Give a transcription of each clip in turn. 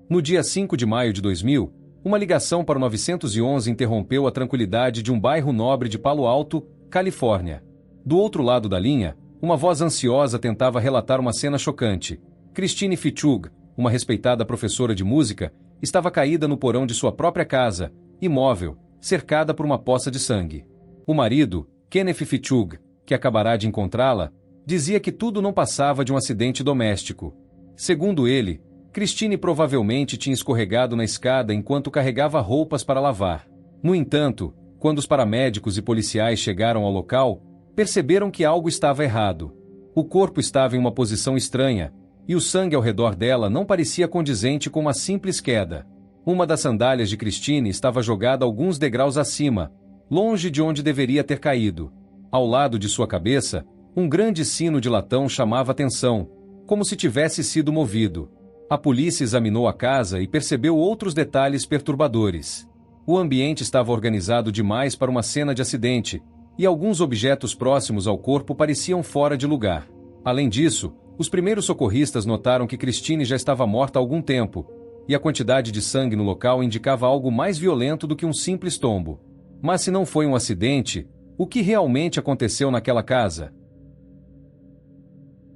No dia 5 de maio de 2000, uma ligação para o 911 interrompeu a tranquilidade de um bairro nobre de Palo Alto, Califórnia. Do outro lado da linha, uma voz ansiosa tentava relatar uma cena chocante. Christine Fitchug, uma respeitada professora de música, estava caída no porão de sua própria casa, imóvel, cercada por uma poça de sangue. O marido, Kenneth Fitchug, que acabará de encontrá-la, dizia que tudo não passava de um acidente doméstico. Segundo ele, Christine provavelmente tinha escorregado na escada enquanto carregava roupas para lavar. No entanto, quando os paramédicos e policiais chegaram ao local, perceberam que algo estava errado. O corpo estava em uma posição estranha, e o sangue ao redor dela não parecia condizente com uma simples queda. Uma das sandálias de Christine estava jogada alguns degraus acima, longe de onde deveria ter caído. Ao lado de sua cabeça, um grande sino de latão chamava atenção, como se tivesse sido movido. A polícia examinou a casa e percebeu outros detalhes perturbadores. O ambiente estava organizado demais para uma cena de acidente, e alguns objetos próximos ao corpo pareciam fora de lugar. Além disso, os primeiros socorristas notaram que Christine já estava morta há algum tempo, e a quantidade de sangue no local indicava algo mais violento do que um simples tombo. Mas se não foi um acidente, o que realmente aconteceu naquela casa?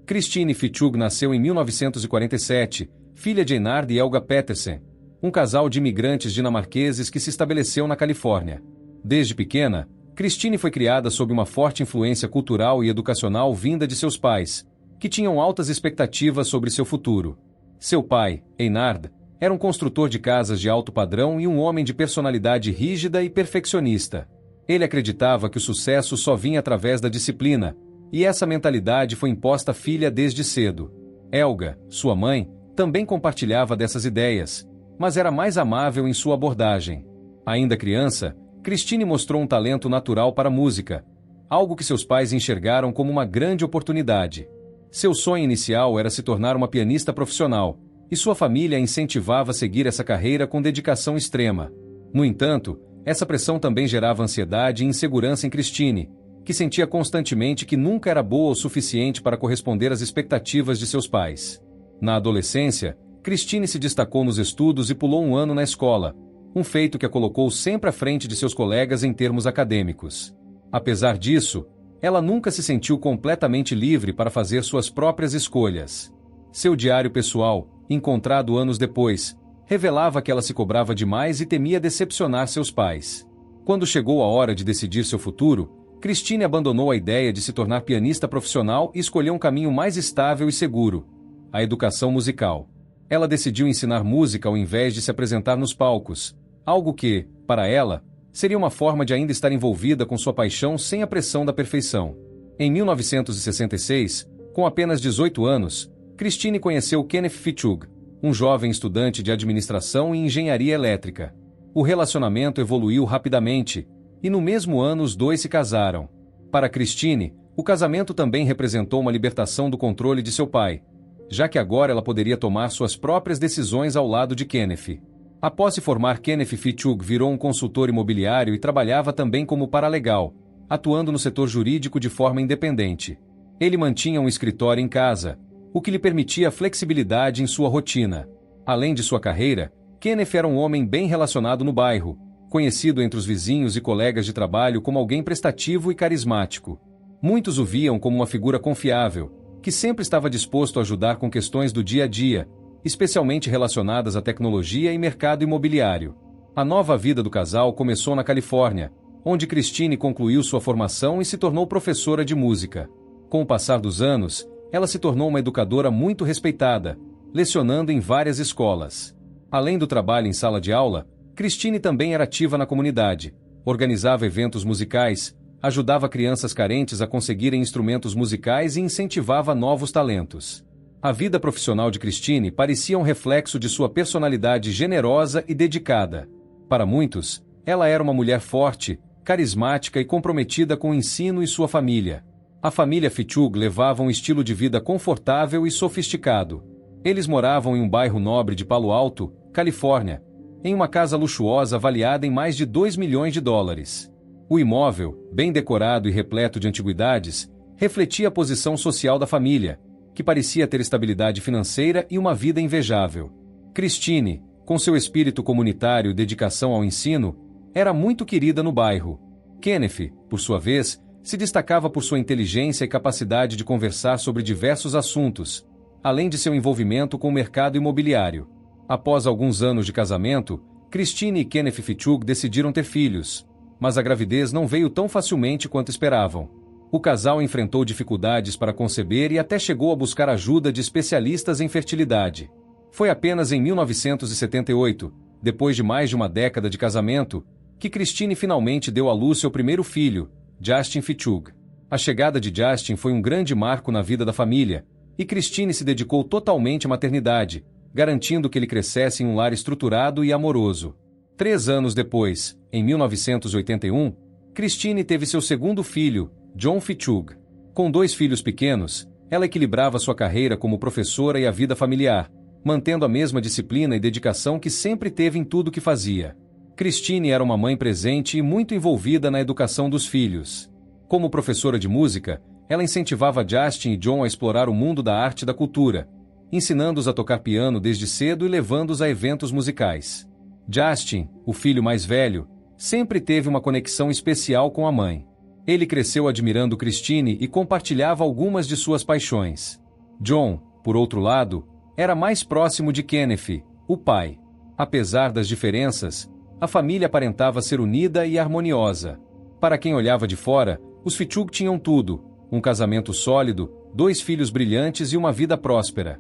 Christine Fitchug nasceu em 1947, filha de Einard e Helga Petersen, um casal de imigrantes dinamarqueses que se estabeleceu na Califórnia. Desde pequena, Christine foi criada sob uma forte influência cultural e educacional vinda de seus pais, que tinham altas expectativas sobre seu futuro. Seu pai, Einard, era um construtor de casas de alto padrão e um homem de personalidade rígida e perfeccionista. Ele acreditava que o sucesso só vinha através da disciplina, e essa mentalidade foi imposta à filha desde cedo. Helga, sua mãe, também compartilhava dessas ideias, mas era mais amável em sua abordagem. Ainda criança, Christine mostrou um talento natural para a música, algo que seus pais enxergaram como uma grande oportunidade. Seu sonho inicial era se tornar uma pianista profissional, e sua família a incentivava a seguir essa carreira com dedicação extrema. No entanto, essa pressão também gerava ansiedade e insegurança em Christine, que sentia constantemente que nunca era boa o suficiente para corresponder às expectativas de seus pais. Na adolescência, Christine se destacou nos estudos e pulou um ano na escola, um feito que a colocou sempre à frente de seus colegas em termos acadêmicos. Apesar disso, ela nunca se sentiu completamente livre para fazer suas próprias escolhas. Seu diário pessoal, encontrado anos depois, revelava que ela se cobrava demais e temia decepcionar seus pais. Quando chegou a hora de decidir seu futuro, Christine abandonou a ideia de se tornar pianista profissional e escolheu um caminho mais estável e seguro: a educação musical. Ela decidiu ensinar música ao invés de se apresentar nos palcos, algo que, para ela, seria uma forma de ainda estar envolvida com sua paixão sem a pressão da perfeição. Em 1966, com apenas 18 anos, Christine conheceu Kenneth Fitchug, um jovem estudante de administração e engenharia elétrica. O relacionamento evoluiu rapidamente, e no mesmo ano os dois se casaram. Para Christine, o casamento também representou uma libertação do controle de seu pai, já que agora ela poderia tomar suas próprias decisões ao lado de Kenneth. Após se formar, Kenneth Fitchug virou um consultor imobiliário e trabalhava também como paralegal, atuando no setor jurídico de forma independente. Ele mantinha um escritório em casa, o que lhe permitia flexibilidade em sua rotina. Além de sua carreira, Kenneth era um homem bem relacionado no bairro, conhecido entre os vizinhos e colegas de trabalho como alguém prestativo e carismático. Muitos o viam como uma figura confiável, que sempre estava disposto a ajudar com questões do dia a dia, especialmente relacionadas à tecnologia e mercado imobiliário. A nova vida do casal começou na Califórnia, onde Christine concluiu sua formação e se tornou professora de música. Com o passar dos anos, ela se tornou uma educadora muito respeitada, lecionando em várias escolas. Além do trabalho em sala de aula, Christine também era ativa na comunidade, organizava eventos musicais, ajudava crianças carentes a conseguirem instrumentos musicais e incentivava novos talentos. A vida profissional de Christine parecia um reflexo de sua personalidade generosa e dedicada. Para muitos, ela era uma mulher forte, carismática e comprometida com o ensino e sua família. A família Fitchug levava um estilo de vida confortável e sofisticado. Eles moravam em um bairro nobre de Palo Alto, Califórnia, em uma casa luxuosa avaliada em mais de $2 milhões. O imóvel, bem decorado e repleto de antiguidades, refletia a posição social da família, que parecia ter estabilidade financeira e uma vida invejável. Christine, com seu espírito comunitário e dedicação ao ensino, era muito querida no bairro. Kenneth, por sua vez, se destacava por sua inteligência e capacidade de conversar sobre diversos assuntos, além de seu envolvimento com o mercado imobiliário. Após alguns anos de casamento, Christine e Kenneth Fitzhugh decidiram ter filhos, mas a gravidez não veio tão facilmente quanto esperavam. O casal enfrentou dificuldades para conceber e até chegou a buscar ajuda de especialistas em fertilidade. Foi apenas em 1978, depois de mais de uma década de casamento, que Christine finalmente deu à luz seu primeiro filho, Justin Fitzhugh. A chegada de Justin foi um grande marco na vida da família, e Christine se dedicou totalmente à maternidade, garantindo que ele crescesse em um lar estruturado e amoroso. 3 anos depois, em 1981, Christine teve seu segundo filho, John Fitzhugh. Com 2 filhos pequenos, ela equilibrava sua carreira como professora e a vida familiar, mantendo a mesma disciplina e dedicação que sempre teve em tudo que fazia. Christine era uma mãe presente e muito envolvida na educação dos filhos. Como professora de música, ela incentivava Justin e John a explorar o mundo da arte e da cultura, ensinando-os a tocar piano desde cedo e levando-os a eventos musicais. Justin, o filho mais velho, sempre teve uma conexão especial com a mãe. Ele cresceu admirando Christine e compartilhava algumas de suas paixões. John, por outro lado, era mais próximo de Kenneth, o pai. Apesar das diferenças, a família aparentava ser unida e harmoniosa. Para quem olhava de fora, os Fitzhugh tinham tudo: um casamento sólido, 2 filhos brilhantes e uma vida próspera.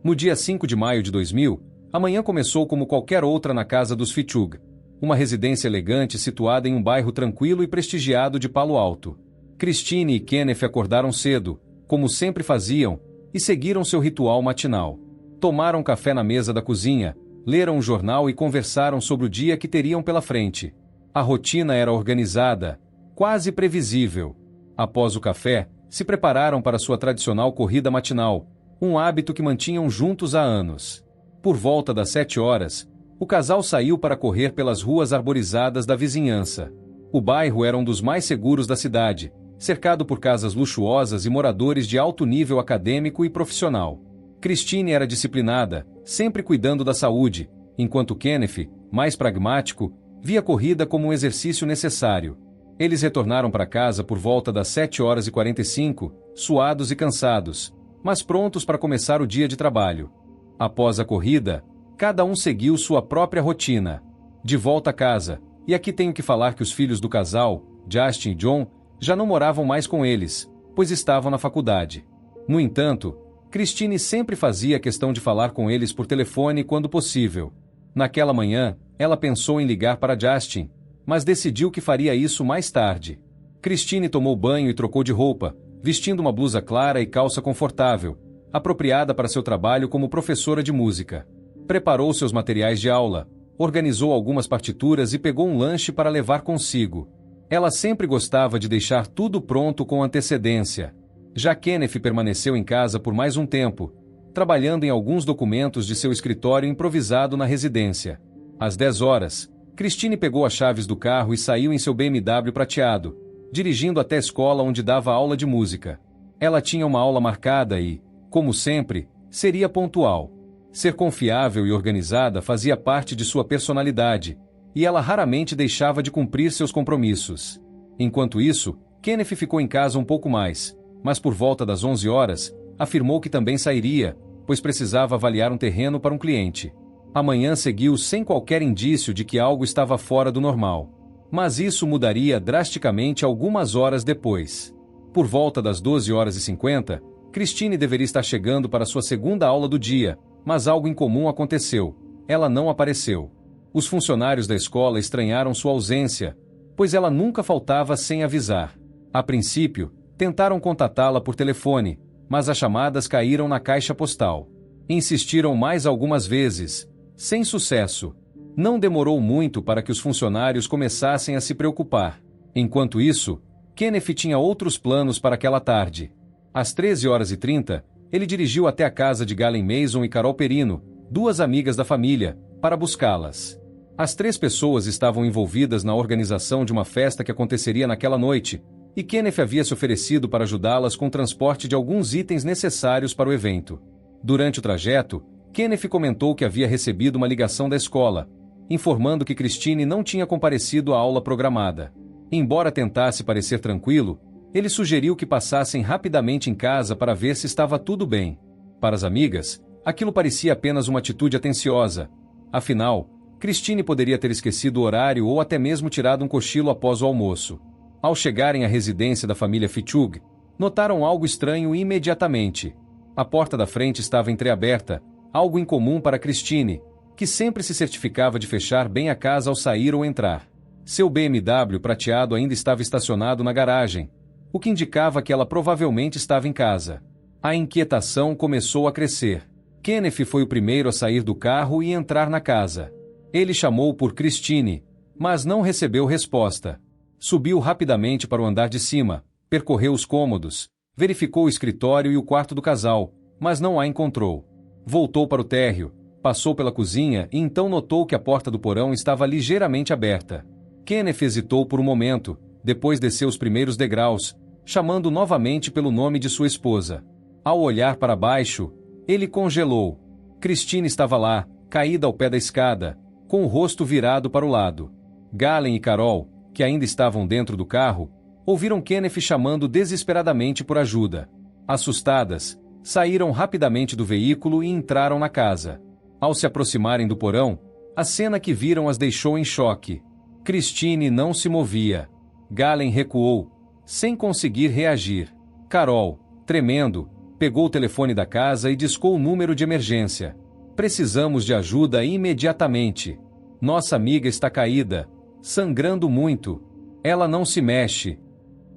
No dia 5 de maio de 2000, a manhã começou como qualquer outra na casa dos Fitzhugh, uma residência elegante situada em um bairro tranquilo e prestigiado de Palo Alto. Christine e Kenneth acordaram cedo, como sempre faziam, e seguiram seu ritual matinal. Tomaram café na mesa da cozinha, leram um jornal e conversaram sobre o dia que teriam pela frente. A rotina era organizada, quase previsível. Após o café, se prepararam para sua tradicional corrida matinal, um hábito que mantinham juntos há anos. Por volta das 7 horas, o casal saiu para correr pelas ruas arborizadas da vizinhança. O bairro era um dos mais seguros da cidade, cercado por casas luxuosas e moradores de alto nível acadêmico e profissional. Christine era disciplinada, sempre cuidando da saúde, enquanto Kenneth, mais pragmático, via a corrida como um exercício necessário. Eles retornaram para casa por volta das 7h45, suados e cansados, mas prontos para começar o dia de trabalho. Após a corrida, cada um seguiu sua própria rotina. De volta a casa, e aqui tenho que falar que os filhos do casal, Justin e John, já não moravam mais com eles, pois estavam na faculdade. No entanto, Christine sempre fazia questão de falar com eles por telefone quando possível. Naquela manhã, ela pensou em ligar para Justin, mas decidiu que faria isso mais tarde. Christine tomou banho e trocou de roupa, vestindo uma blusa clara e calça confortável, apropriada para seu trabalho como professora de música. Preparou seus materiais de aula, organizou algumas partituras e pegou um lanche para levar consigo. Ela sempre gostava de deixar tudo pronto com antecedência. Já Kenneth permaneceu em casa por mais um tempo, trabalhando em alguns documentos de seu escritório improvisado na residência. Às 10 horas, Christine pegou as chaves do carro e saiu em seu BMW prateado, dirigindo até a escola onde dava aula de música. Ela tinha uma aula marcada e, como sempre, seria pontual. Ser confiável e organizada fazia parte de sua personalidade, e ela raramente deixava de cumprir seus compromissos. Enquanto isso, Kenneth ficou em casa um pouco mais, mas por volta das 11 horas, afirmou que também sairia, pois precisava avaliar um terreno para um cliente. A manhã seguiu sem qualquer indício de que algo estava fora do normal. Mas isso mudaria drasticamente algumas horas depois. Por volta das 12h50, Christine deveria estar chegando para sua segunda aula do dia, mas algo incomum aconteceu. Ela não apareceu. Os funcionários da escola estranharam sua ausência, pois ela nunca faltava sem avisar. A princípio, tentaram contatá-la por telefone, mas as chamadas caíram na caixa postal. Insistiram mais algumas vezes, sem sucesso. Não demorou muito para que os funcionários começassem a se preocupar. Enquanto isso, Kenneth tinha outros planos para aquela tarde. Às 13h30, ele dirigiu até a casa de Galen Mason e Carol Perino, 2 amigas da família, para buscá-las. As 3 pessoas estavam envolvidas na organização de uma festa que aconteceria naquela noite, e Kenneth havia se oferecido para ajudá-las com o transporte de alguns itens necessários para o evento. Durante o trajeto, Kenneth comentou que havia recebido uma ligação da escola, informando que Christine não tinha comparecido à aula programada. Embora tentasse parecer tranquilo, ele sugeriu que passassem rapidamente em casa para ver se estava tudo bem. Para as amigas, aquilo parecia apenas uma atitude atenciosa. Afinal, Christine poderia ter esquecido o horário ou até mesmo tirado um cochilo após o almoço. Ao chegarem à residência da família Fitzhugh, notaram algo estranho imediatamente. A porta da frente estava entreaberta, algo incomum para Christine, que sempre se certificava de fechar bem a casa ao sair ou entrar. Seu BMW prateado ainda estava estacionado na garagem, o que indicava que ela provavelmente estava em casa. A inquietação começou a crescer. Kenneth foi o primeiro a sair do carro e entrar na casa. Ele chamou por Christine, mas não recebeu resposta. Subiu rapidamente para o andar de cima, percorreu os cômodos, verificou o escritório e o quarto do casal, mas não a encontrou. Voltou para o térreo, passou pela cozinha e então notou que a porta do porão estava ligeiramente aberta. Kenneth hesitou por um momento, depois desceu os primeiros degraus, chamando novamente pelo nome de sua esposa. Ao olhar para baixo, ele congelou. Christine estava lá, caída ao pé da escada, com o rosto virado para o lado. Galen e Carol, que ainda estavam dentro do carro, ouviram Kenneth chamando desesperadamente por ajuda. Assustadas, saíram rapidamente do veículo e entraram na casa. Ao se aproximarem do porão, a cena que viram as deixou em choque. Christine não se movia. Galen recuou, sem conseguir reagir. Carol, tremendo, pegou o telefone da casa e discou o número de emergência. Precisamos de ajuda imediatamente. Nossa amiga está caída, sangrando muito. Ela não se mexe.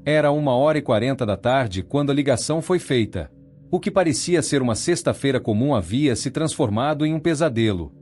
Era 1h40 da tarde quando a ligação foi feita. O que parecia ser uma sexta-feira comum havia se transformado em um pesadelo.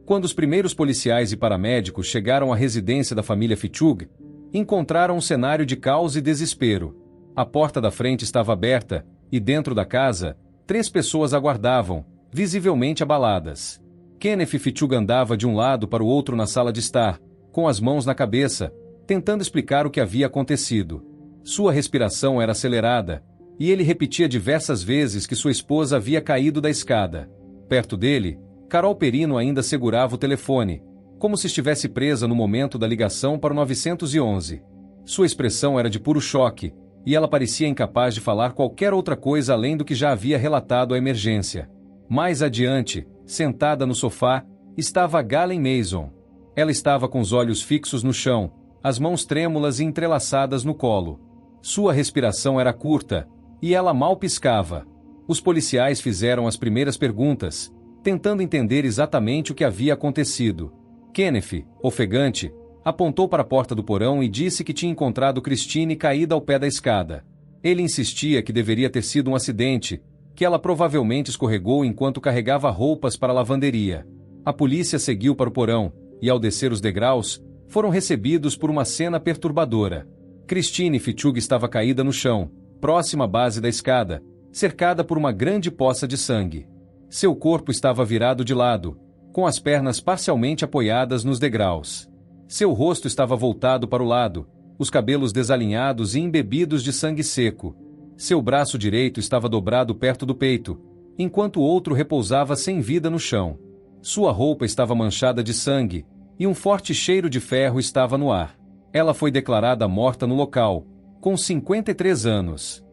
Quando os primeiros policiais e paramédicos chegaram à residência da família Fitzhugh, encontraram um cenário de caos e desespero. A porta da frente estava aberta, e dentro da casa, 3 pessoas aguardavam, visivelmente abaladas. Kenneth Fitzhugh andava de um lado para o outro na sala de estar, com as mãos na cabeça, tentando explicar o que havia acontecido. Sua respiração era acelerada, e ele repetia diversas vezes que sua esposa havia caído da escada. Perto dele, Carol Perino ainda segurava o telefone, como se estivesse presa no momento da ligação para o 911. Sua expressão era de puro choque, e ela parecia incapaz de falar qualquer outra coisa além do que já havia relatado à emergência. Mais adiante, sentada no sofá, estava Galen Mason. Ela estava com os olhos fixos no chão, as mãos trêmulas e entrelaçadas no colo. Sua respiração era curta, e ela mal piscava. Os policiais fizeram as primeiras perguntas, tentando entender exatamente o que havia acontecido. Kenneth, ofegante, apontou para a porta do porão e disse que tinha encontrado Christine caída ao pé da escada. Ele insistia que deveria ter sido um acidente, que ela provavelmente escorregou enquanto carregava roupas para a lavanderia. A polícia seguiu para o porão, e ao descer os degraus, foram recebidos por uma cena perturbadora. Christine Fitzhugh estava caída no chão, próxima à base da escada, cercada por uma grande poça de sangue. Seu corpo estava virado de lado, com as pernas parcialmente apoiadas nos degraus. Seu rosto estava voltado para o lado, os cabelos desalinhados e embebidos de sangue seco. Seu braço direito estava dobrado perto do peito, enquanto o outro repousava sem vida no chão. Sua roupa estava manchada de sangue, e um forte cheiro de ferro estava no ar. Ela foi declarada morta no local, com 53 anos.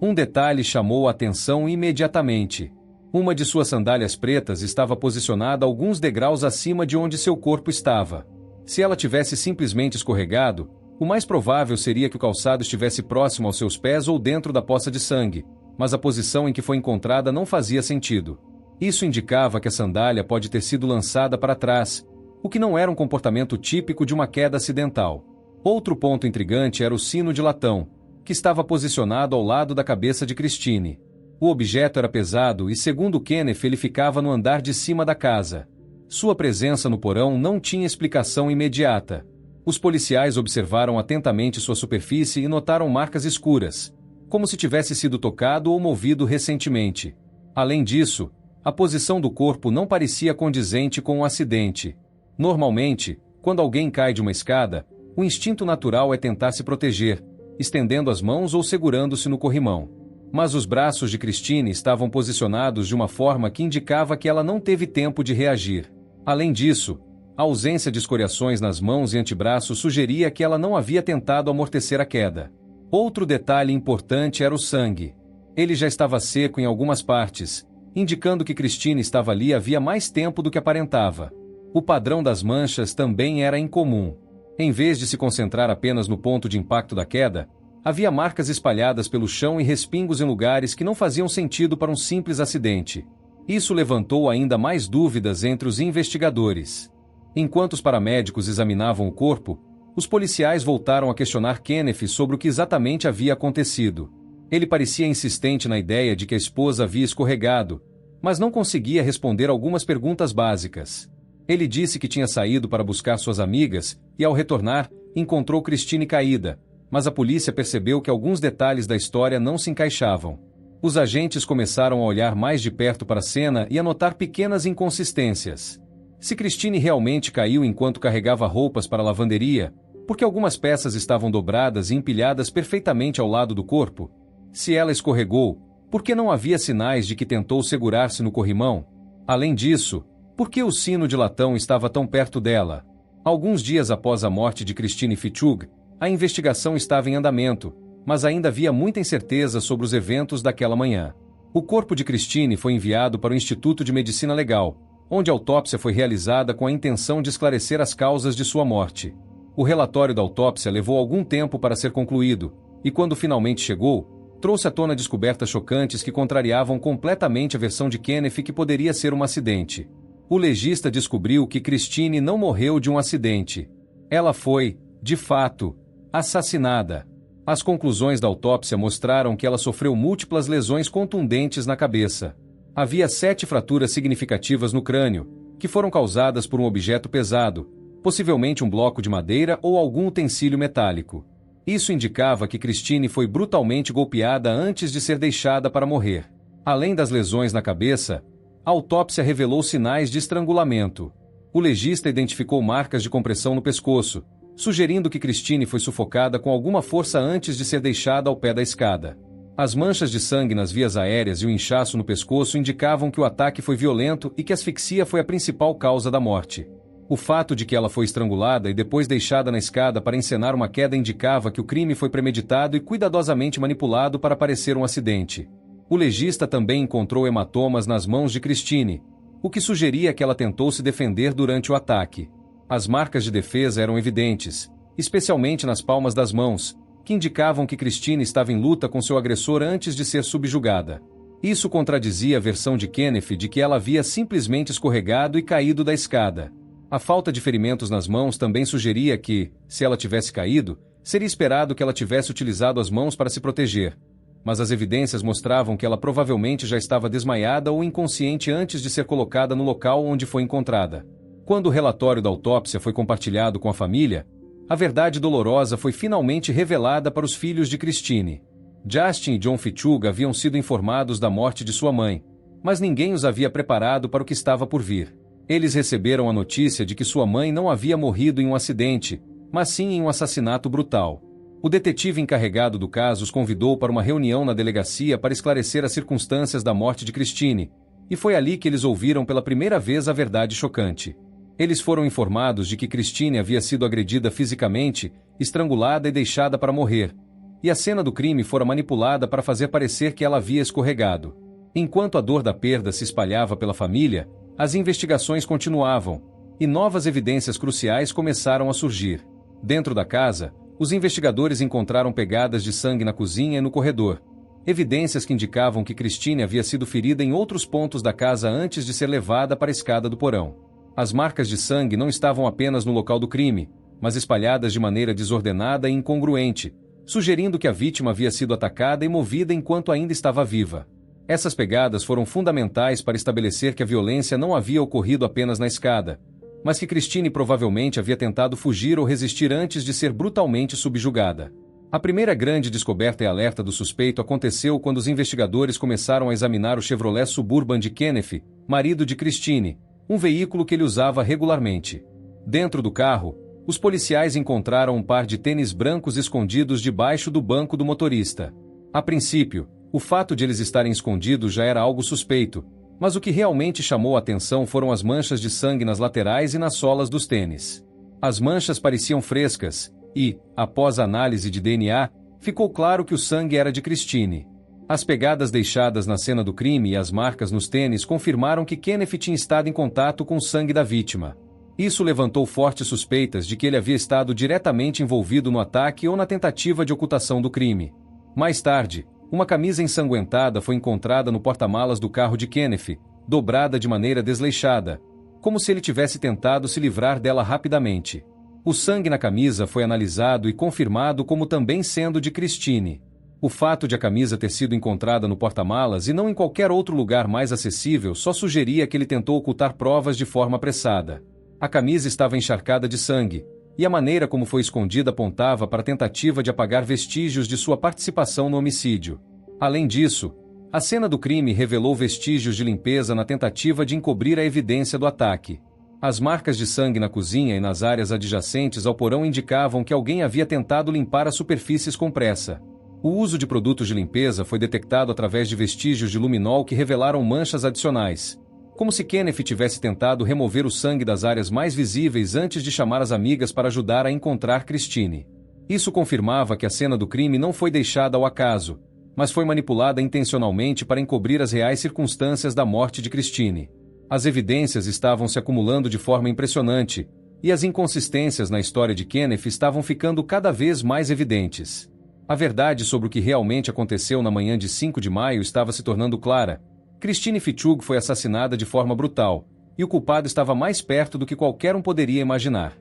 Um detalhe chamou a atenção imediatamente. Uma de suas sandálias pretas estava posicionada alguns degraus acima de onde seu corpo estava. Se ela tivesse simplesmente escorregado, o mais provável seria que o calçado estivesse próximo aos seus pés ou dentro da poça de sangue, mas a posição em que foi encontrada não fazia sentido. Isso indicava que a sandália pode ter sido lançada para trás, o que não era um comportamento típico de uma queda acidental. Outro ponto intrigante era o sino de latão, que estava posicionado ao lado da cabeça de Christine. O objeto era pesado e, segundo Kenneth, ele ficava no andar de cima da casa. Sua presença no porão não tinha explicação imediata. Os policiais observaram atentamente sua superfície e notaram marcas escuras, como se tivesse sido tocado ou movido recentemente. Além disso, a posição do corpo não parecia condizente com o acidente. Normalmente, quando alguém cai de uma escada, o instinto natural é tentar se proteger, estendendo as mãos ou segurando-se no corrimão. Mas os braços de Christine estavam posicionados de uma forma que indicava que ela não teve tempo de reagir. Além disso, a ausência de escoriações nas mãos e antebraços sugeria que ela não havia tentado amortecer a queda. Outro detalhe importante era o sangue. Ele já estava seco em algumas partes, indicando que Christine estava ali havia mais tempo do que aparentava. O padrão das manchas também era incomum. Em vez de se concentrar apenas no ponto de impacto da queda, havia marcas espalhadas pelo chão e respingos em lugares que não faziam sentido para um simples acidente. Isso levantou ainda mais dúvidas entre os investigadores. Enquanto os paramédicos examinavam o corpo, os policiais voltaram a questionar Kenneth sobre o que exatamente havia acontecido. Ele parecia insistente na ideia de que a esposa havia escorregado, mas não conseguia responder algumas perguntas básicas. Ele disse que tinha saído para buscar suas amigas e, ao retornar, encontrou Christine caída, mas a polícia percebeu que alguns detalhes da história não se encaixavam. Os agentes começaram a olhar mais de perto para a cena e a notar pequenas inconsistências. Se Christine realmente caiu enquanto carregava roupas para a lavanderia, porque algumas peças estavam dobradas e empilhadas perfeitamente ao lado do corpo? Se ela escorregou, por que não havia sinais de que tentou segurar-se no corrimão? Além disso, por que o sino de latão estava tão perto dela? Alguns dias após a morte de Christine Fitzhugh, a investigação estava em andamento, mas ainda havia muita incerteza sobre os eventos daquela manhã. O corpo de Christine foi enviado para o Instituto de Medicina Legal, onde a autópsia foi realizada com a intenção de esclarecer as causas de sua morte. O relatório da autópsia levou algum tempo para ser concluído, e quando finalmente chegou, trouxe à tona descobertas chocantes que contrariavam completamente a versão de Kenneth que poderia ser um acidente. O legista descobriu que Christine não morreu de um acidente. Ela foi, de fato, assassinada. As conclusões da autópsia mostraram que ela sofreu múltiplas lesões contundentes na cabeça. Havia 7 fraturas significativas no crânio, que foram causadas por um objeto pesado, possivelmente um bloco de madeira ou algum utensílio metálico. Isso indicava que Christine foi brutalmente golpeada antes de ser deixada para morrer. Além das lesões na cabeça, a autópsia revelou sinais de estrangulamento. O legista identificou marcas de compressão no pescoço, sugerindo que Christine foi sufocada com alguma força antes de ser deixada ao pé da escada. As manchas de sangue nas vias aéreas e o inchaço no pescoço indicavam que o ataque foi violento e que a asfixia foi a principal causa da morte. O fato de que ela foi estrangulada e depois deixada na escada para encenar uma queda indicava que o crime foi premeditado e cuidadosamente manipulado para parecer um acidente. O legista também encontrou hematomas nas mãos de Christine, o que sugeria que ela tentou se defender durante o ataque. As marcas de defesa eram evidentes, especialmente nas palmas das mãos, que indicavam que Christine estava em luta com seu agressor antes de ser subjugada. Isso contradizia a versão de Kenneth de que ela havia simplesmente escorregado e caído da escada. A falta de ferimentos nas mãos também sugeria que, se ela tivesse caído, seria esperado que ela tivesse utilizado as mãos para se proteger. Mas as evidências mostravam que ela provavelmente já estava desmaiada ou inconsciente antes de ser colocada no local onde foi encontrada. Quando o relatório da autópsia foi compartilhado com a família, a verdade dolorosa foi finalmente revelada para os filhos de Christine. Justin e John Fitzhugh haviam sido informados da morte de sua mãe, mas ninguém os havia preparado para o que estava por vir. Eles receberam a notícia de que sua mãe não havia morrido em um acidente, mas sim em um assassinato brutal. O detetive encarregado do caso os convidou para uma reunião na delegacia para esclarecer as circunstâncias da morte de Christine, e foi ali que eles ouviram pela primeira vez a verdade chocante. Eles foram informados de que Christine havia sido agredida fisicamente, estrangulada e deixada para morrer, e a cena do crime fora manipulada para fazer parecer que ela havia escorregado. Enquanto a dor da perda se espalhava pela família, as investigações continuavam, e novas evidências cruciais começaram a surgir. Dentro da casa, os investigadores encontraram pegadas de sangue na cozinha e no corredor, evidências que indicavam que Christine havia sido ferida em outros pontos da casa antes de ser levada para a escada do porão. As marcas de sangue não estavam apenas no local do crime, mas espalhadas de maneira desordenada e incongruente, sugerindo que a vítima havia sido atacada e movida enquanto ainda estava viva. Essas pegadas foram fundamentais para estabelecer que a violência não havia ocorrido apenas na escada, mas que Christine provavelmente havia tentado fugir ou resistir antes de ser brutalmente subjugada. A primeira grande descoberta e alerta do suspeito aconteceu quando os investigadores começaram a examinar o Chevrolet Suburban de Kenneth, marido de Christine, um veículo que ele usava regularmente. Dentro do carro, os policiais encontraram um par de tênis brancos escondidos debaixo do banco do motorista. A princípio, O fato de eles estarem escondidos já era algo suspeito, mas o que realmente chamou a atenção foram as manchas de sangue nas laterais e nas solas dos tênis. As manchas pareciam frescas, e, após a análise de DNA, ficou claro que o sangue era de Christine. As pegadas deixadas na cena do crime e as marcas nos tênis confirmaram que Kenneth tinha estado em contato com o sangue da vítima. Isso levantou fortes suspeitas de que ele havia estado diretamente envolvido no ataque ou na tentativa de ocultação do crime. Mais tarde, uma camisa ensanguentada foi encontrada no porta-malas do carro de Kenneth, dobrada de maneira desleixada, como se ele tivesse tentado se livrar dela rapidamente. O sangue na camisa foi analisado e confirmado como também sendo de Christine. O fato de a camisa ter sido encontrada no porta-malas e não em qualquer outro lugar mais acessível só sugeria que ele tentou ocultar provas de forma apressada. A camisa estava encharcada de sangue, e a maneira como foi escondida apontava para a tentativa de apagar vestígios de sua participação no homicídio. Além disso, a cena do crime revelou vestígios de limpeza na tentativa de encobrir a evidência do ataque. As marcas de sangue na cozinha e nas áreas adjacentes ao porão indicavam que alguém havia tentado limpar as superfícies com pressa. O uso de produtos de limpeza foi detectado através de vestígios de luminol que revelaram manchas adicionais, como se Kenneth tivesse tentado remover o sangue das áreas mais visíveis antes de chamar as amigas para ajudar a encontrar Christine. Isso confirmava que a cena do crime não foi deixada ao acaso, mas foi manipulada intencionalmente para encobrir as reais circunstâncias da morte de Christine. As evidências estavam se acumulando de forma impressionante, e as inconsistências na história de Kenneth estavam ficando cada vez mais evidentes. A verdade sobre o que realmente aconteceu na manhã de 5 de maio estava se tornando clara. Christine Fitzhugh foi assassinada de forma brutal, e o culpado estava mais perto do que qualquer um poderia imaginar.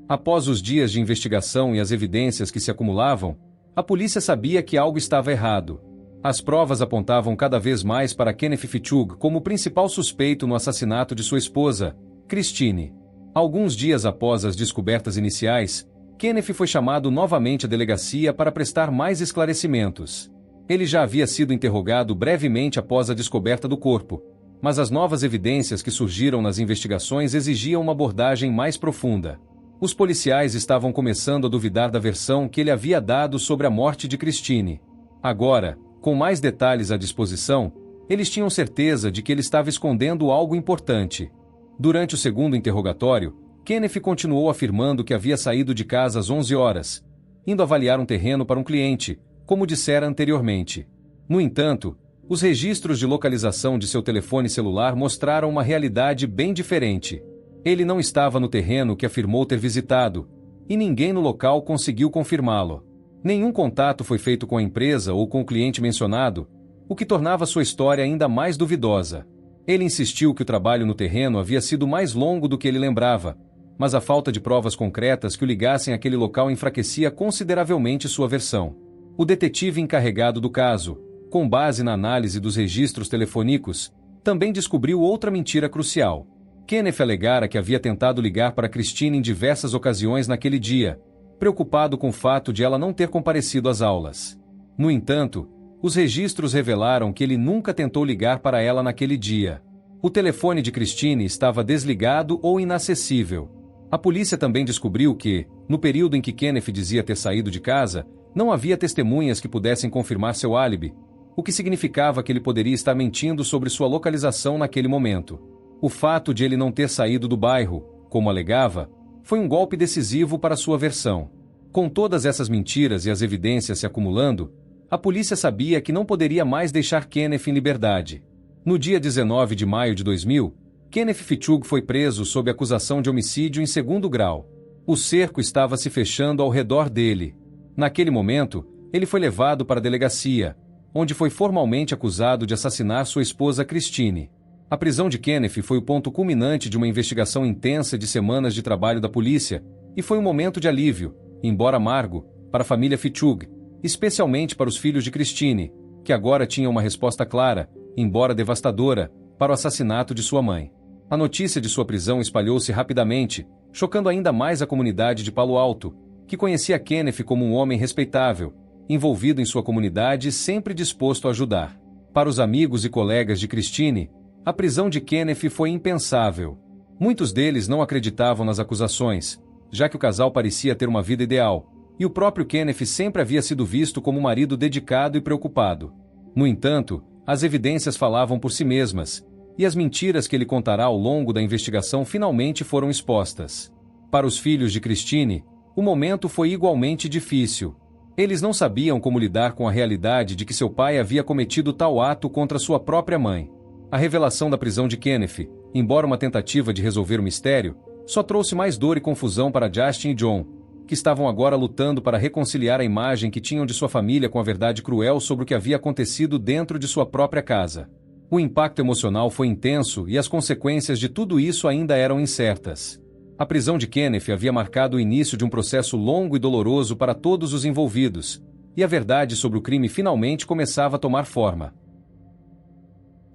Após os dias de investigação e as evidências que se acumulavam, a polícia sabia que algo estava errado. As provas apontavam cada vez mais para Kenneth Fitzhugh como o principal suspeito no assassinato de sua esposa, Christine. Alguns dias após as descobertas iniciais, Kenneth foi chamado novamente à delegacia para prestar mais esclarecimentos. Ele já havia sido interrogado brevemente após a descoberta do corpo, mas as novas evidências que surgiram nas investigações exigiam uma abordagem mais profunda. Os policiais estavam começando a duvidar da versão que ele havia dado sobre a morte de Christine. Agora, com mais detalhes à disposição, eles tinham certeza de que ele estava escondendo algo importante. Durante o segundo interrogatório, Kenneth continuou afirmando que havia saído de casa às 11 horas, indo avaliar um terreno para um cliente, como dissera anteriormente. No entanto, os registros de localização de seu telefone celular mostraram uma realidade bem diferente. Ele não estava no terreno que afirmou ter visitado, e ninguém no local conseguiu confirmá-lo. Nenhum contato foi feito com a empresa ou com o cliente mencionado, o que tornava sua história ainda mais duvidosa. Ele insistiu que o trabalho no terreno havia sido mais longo do que ele lembrava, mas a falta de provas concretas que o ligassem àquele local enfraquecia consideravelmente sua versão. O detetive encarregado do caso, com base na análise dos registros telefônicos, também descobriu outra mentira crucial. Kenneth alegara que havia tentado ligar para Christine em diversas ocasiões naquele dia, preocupado com o fato de ela não ter comparecido às aulas. No entanto, os registros revelaram que ele nunca tentou ligar para ela naquele dia. O telefone de Christine estava desligado ou inacessível. A polícia também descobriu que, no período em que Kenneth dizia ter saído de casa, não havia testemunhas que pudessem confirmar seu álibi, o que significava que ele poderia estar mentindo sobre sua localização naquele momento. O fato de ele não ter saído do bairro, como alegava, foi um golpe decisivo para sua versão. Com todas essas mentiras e as evidências se acumulando, a polícia sabia que não poderia mais deixar Kenneth em liberdade. No dia 19 de maio de 2000, Kenneth Fitzhugh foi preso sob acusação de homicídio em segundo grau. O cerco estava se fechando ao redor dele. Naquele momento, ele foi levado para a delegacia, onde foi formalmente acusado de assassinar sua esposa Christine. A prisão de Kenneth foi o ponto culminante de uma investigação intensa de semanas de trabalho da polícia, e foi um momento de alívio, embora amargo, para a família Fitzhugh, especialmente para os filhos de Christine, que agora tinham uma resposta clara, embora devastadora, para o assassinato de sua mãe. A notícia de sua prisão espalhou-se rapidamente, chocando ainda mais a comunidade de Palo Alto, que conhecia Kenneth como um homem respeitável, envolvido em sua comunidade e sempre disposto a ajudar. Para os amigos e colegas de Christine, a prisão de Kenneth foi impensável. Muitos deles não acreditavam nas acusações, já que o casal parecia ter uma vida ideal, e o próprio Kenneth sempre havia sido visto como um marido dedicado e preocupado. No entanto, as evidências falavam por si mesmas, e as mentiras que ele contará ao longo da investigação finalmente foram expostas. Para os filhos de Christine, o momento foi igualmente difícil. Eles não sabiam como lidar com a realidade de que seu pai havia cometido tal ato contra sua própria mãe. A revelação da prisão de Kenneth, embora uma tentativa de resolver o mistério, só trouxe mais dor e confusão para Justin e John, que estavam agora lutando para reconciliar a imagem que tinham de sua família com a verdade cruel sobre o que havia acontecido dentro de sua própria casa. O impacto emocional foi intenso e as consequências de tudo isso ainda eram incertas. A prisão de Kenneth havia marcado o início de um processo longo e doloroso para todos os envolvidos, e a verdade sobre o crime finalmente começava a tomar forma.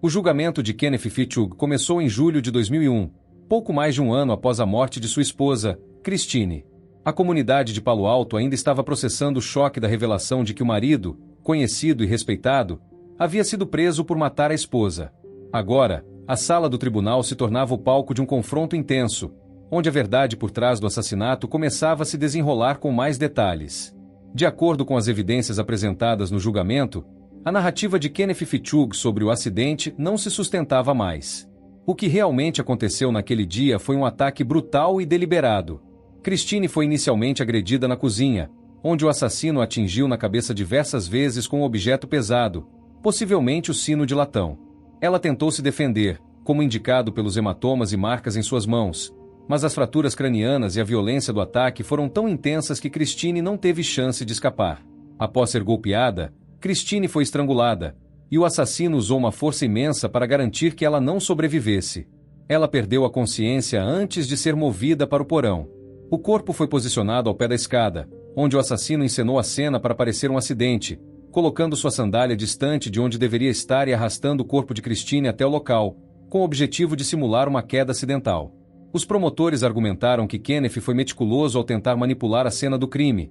O julgamento de Kenneth Fitzhugh começou em julho de 2001, pouco mais de um ano após a morte de sua esposa, Christine. A comunidade de Palo Alto ainda estava processando o choque da revelação de que o marido, conhecido e respeitado, havia sido preso por matar a esposa. Agora, a sala do tribunal se tornava o palco de um confronto intenso, onde a verdade por trás do assassinato começava a se desenrolar com mais detalhes. De acordo com as evidências apresentadas no julgamento, a narrativa de Kenneth Fitzhugh sobre o acidente não se sustentava mais. O que realmente aconteceu naquele dia foi um ataque brutal e deliberado. Christine foi inicialmente agredida na cozinha, onde o assassino a atingiu na cabeça diversas vezes com um objeto pesado, possivelmente o sino de latão. Ela tentou se defender, como indicado pelos hematomas e marcas em suas mãos, mas as fraturas cranianas e a violência do ataque foram tão intensas que Christine não teve chance de escapar. Após ser golpeada, Christine foi estrangulada, e o assassino usou uma força imensa para garantir que ela não sobrevivesse. Ela perdeu a consciência antes de ser movida para o porão. O corpo foi posicionado ao pé da escada, onde o assassino encenou a cena para parecer um acidente, colocando sua sandália distante de onde deveria estar e arrastando o corpo de Christine até o local, com o objetivo de simular uma queda acidental. Os promotores argumentaram que Kenneth foi meticuloso ao tentar manipular a cena do crime,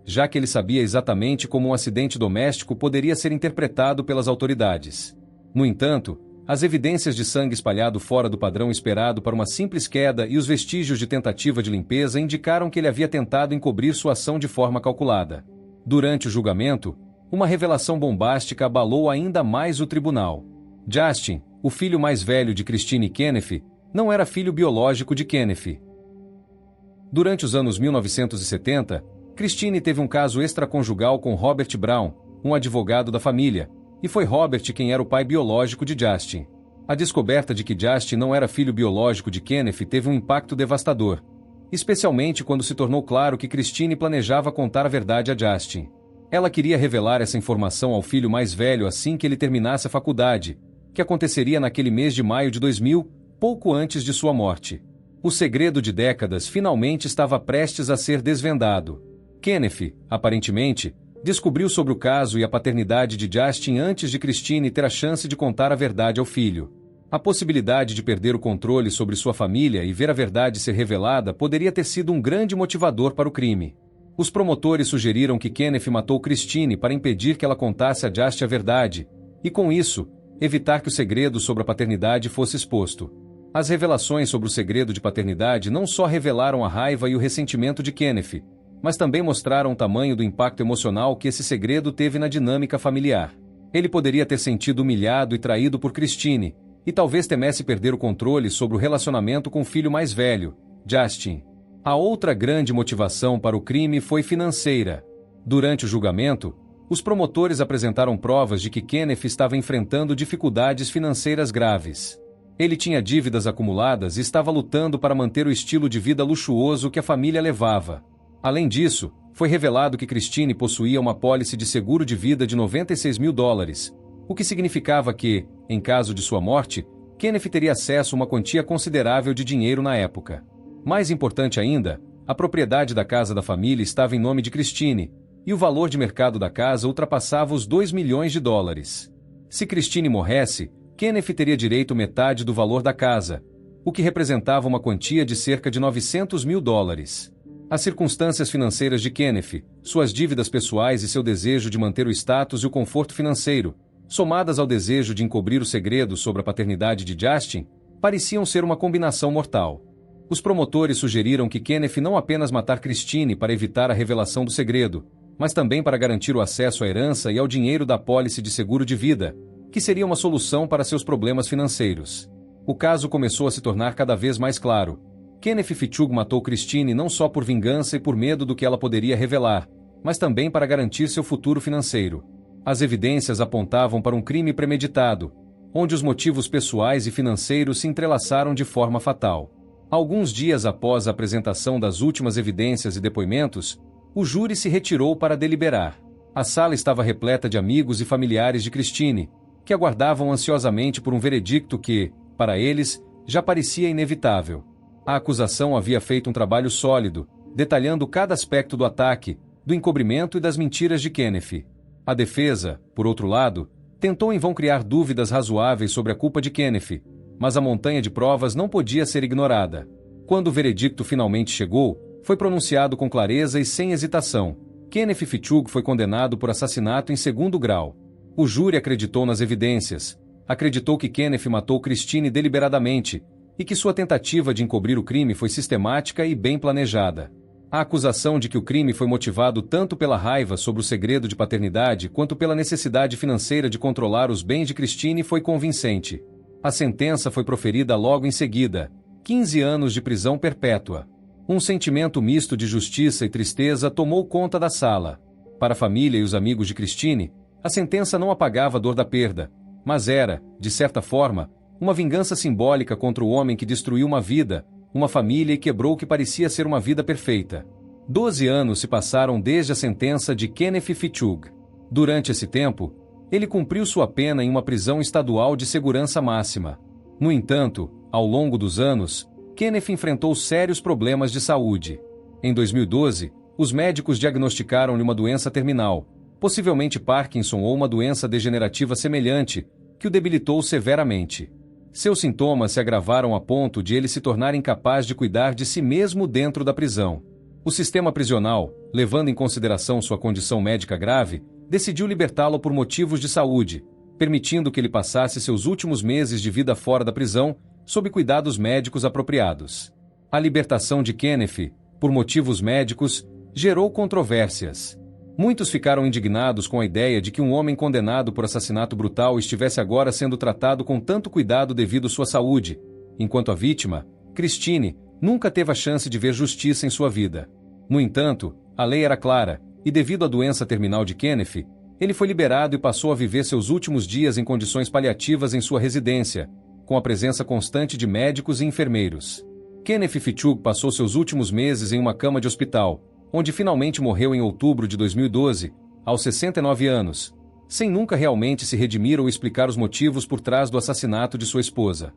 já que ele sabia exatamente como um acidente doméstico poderia ser interpretado pelas autoridades. No entanto, as evidências de sangue espalhado fora do padrão esperado para uma simples queda e os vestígios de tentativa de limpeza indicaram que ele havia tentado encobrir sua ação de forma calculada. Durante o julgamento, uma revelação bombástica abalou ainda mais o tribunal. Justin, o filho mais velho de Christine e Kenneth, não era filho biológico de Kenneth. Durante os anos 1970, Christine teve um caso extraconjugal com Robert Brown, um advogado da família, e foi Robert quem era o pai biológico de Justin. A descoberta de que Justin não era filho biológico de Kenneth teve um impacto devastador, especialmente quando se tornou claro que Christine planejava contar a verdade a Justin. Ela queria revelar essa informação ao filho mais velho assim que ele terminasse a faculdade, que aconteceria naquele mês de maio de 2000, pouco antes de sua morte. O segredo de décadas finalmente estava prestes a ser desvendado. Kenneth, aparentemente, descobriu sobre o caso e a paternidade de Justin antes de Christine ter a chance de contar a verdade ao filho. A possibilidade de perder o controle sobre sua família e ver a verdade ser revelada poderia ter sido um grande motivador para o crime. Os promotores sugeriram que Kenneth matou Christine para impedir que ela contasse a Justin a verdade, e com isso, evitar que o segredo sobre a paternidade fosse exposto. As revelações sobre o segredo de paternidade não só revelaram a raiva e o ressentimento de Kenneth, mas também mostraram o tamanho do impacto emocional que esse segredo teve na dinâmica familiar. Ele poderia ter sentido humilhado e traído por Christine, e talvez temesse perder o controle sobre o relacionamento com o filho mais velho, Justin. A outra grande motivação para o crime foi financeira. Durante o julgamento, os promotores apresentaram provas de que Kenneth estava enfrentando dificuldades financeiras graves. Ele tinha dívidas acumuladas e estava lutando para manter o estilo de vida luxuoso que a família levava. Além disso, foi revelado que Christine possuía uma apólice de seguro de vida de $96 mil, o que significava que, em caso de sua morte, Kenneth teria acesso a uma quantia considerável de dinheiro na época. Mais importante ainda, a propriedade da casa da família estava em nome de Christine, e o valor de mercado da casa ultrapassava os $2 milhões. Se Christine morresse, Kenneth teria direito metade do valor da casa, o que representava uma quantia de cerca de $900 mil. As circunstâncias financeiras de Kenneth, suas dívidas pessoais e seu desejo de manter o status e o conforto financeiro, somadas ao desejo de encobrir o segredo sobre a paternidade de Justin, pareciam ser uma combinação mortal. Os promotores sugeriram que Kenneth não apenas matar Christine para evitar a revelação do segredo, mas também para garantir o acesso à herança e ao dinheiro da apólice de seguro de vida, que seria uma solução para seus problemas financeiros. O caso começou a se tornar cada vez mais claro. Kenneth Fitzhugh matou Christine não só por vingança e por medo do que ela poderia revelar, mas também para garantir seu futuro financeiro. As evidências apontavam para um crime premeditado, onde os motivos pessoais e financeiros se entrelaçaram de forma fatal. Alguns dias após a apresentação das últimas evidências e depoimentos, o júri se retirou para deliberar. A sala estava repleta de amigos e familiares de Christine, que aguardavam ansiosamente por um veredicto que, para eles, já parecia inevitável. A acusação havia feito um trabalho sólido, detalhando cada aspecto do ataque, do encobrimento e das mentiras de Kenneth. A defesa, por outro lado, tentou em vão criar dúvidas razoáveis sobre a culpa de Kenneth, mas a montanha de provas não podia ser ignorada. Quando o veredicto finalmente chegou, foi pronunciado com clareza e sem hesitação. Kenneth Fitzhugh foi condenado por assassinato em segundo grau. O júri acreditou nas evidências, acreditou que Kenneth matou Christine deliberadamente e que sua tentativa de encobrir o crime foi sistemática e bem planejada. A acusação de que o crime foi motivado tanto pela raiva sobre o segredo de paternidade quanto pela necessidade financeira de controlar os bens de Christine foi convincente. A sentença foi proferida logo em seguida: 15 anos de prisão perpétua. Um sentimento misto de justiça e tristeza tomou conta da sala. Para a família e os amigos de Christine, a sentença não apagava a dor da perda, mas era, de certa forma, uma vingança simbólica contra o homem que destruiu uma vida, uma família e quebrou o que parecia ser uma vida perfeita. 12 anos se passaram desde a sentença de Kenneth Fitzhugh. Durante esse tempo, ele cumpriu sua pena em uma prisão estadual de segurança máxima. No entanto, ao longo dos anos, Kenneth enfrentou sérios problemas de saúde. Em 2012, os médicos diagnosticaram-lhe uma doença terminal, possivelmente Parkinson ou uma doença degenerativa semelhante, que o debilitou severamente. Seus sintomas se agravaram a ponto de ele se tornar incapaz de cuidar de si mesmo dentro da prisão. O sistema prisional, levando em consideração sua condição médica grave, decidiu libertá-lo por motivos de saúde, permitindo que ele passasse seus últimos meses de vida fora da prisão, sob cuidados médicos apropriados. A libertação de Kenneth, por motivos médicos, gerou controvérsias. Muitos ficaram indignados com a ideia de que um homem condenado por assassinato brutal estivesse agora sendo tratado com tanto cuidado devido sua saúde, enquanto a vítima, Christine, nunca teve a chance de ver justiça em sua vida. No entanto, a lei era clara, e devido à doença terminal de Kenneth, ele foi liberado e passou a viver seus últimos dias em condições paliativas em sua residência, com a presença constante de médicos e enfermeiros. Kenneth Fitzhugh passou seus últimos meses em uma cama de hospital, onde finalmente morreu em outubro de 2012, aos 69 anos, sem nunca realmente se redimir ou explicar os motivos por trás do assassinato de sua esposa.